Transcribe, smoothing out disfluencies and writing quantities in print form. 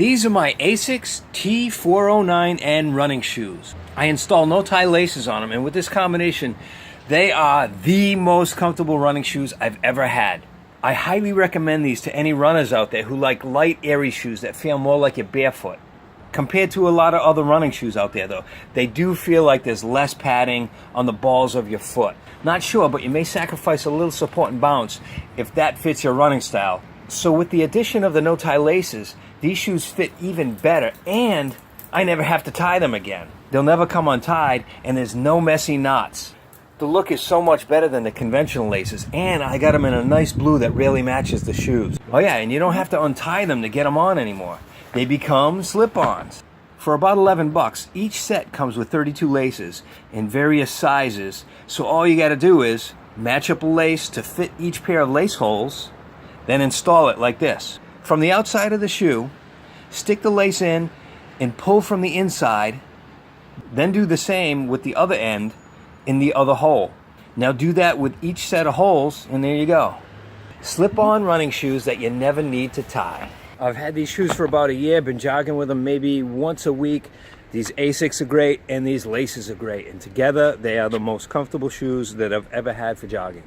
These are my Asics T409N running shoes. I install no-tie laces on them, and with this combination, they are the most comfortable running shoes I've ever had. I highly recommend these to any runners out there who like light, airy shoes that feel more like you're barefoot. Compared to a lot of other running shoes out there though, they do feel like there's less padding on the balls of your foot. Not sure, but you may sacrifice a little support and bounce if that fits your running style. So with the addition of the no-tie laces, these shoes fit even better, and I never have to tie them again. They'll never come untied, and there's no messy knots. The look is so much better than the conventional laces, and I got them in a nice blue that really matches the shoes. Oh yeah, and you don't have to untie them to get them on anymore. They become slip-ons. For about 11 bucks, each set comes with 32 laces in various sizes, so all you gotta do is match up a lace to fit each pair of lace holes, then install it like this. From the outside of the shoe, stick the lace in and pull from the inside, then do the same with the other end in the other hole. Now do that with each set of holes, and there you go. Slip-on running shoes that you never need to tie. I've had these shoes for about a year, been jogging with them maybe once a week. These Asics are great, and these laces are great, and together they are the most comfortable shoes that I've ever had for jogging.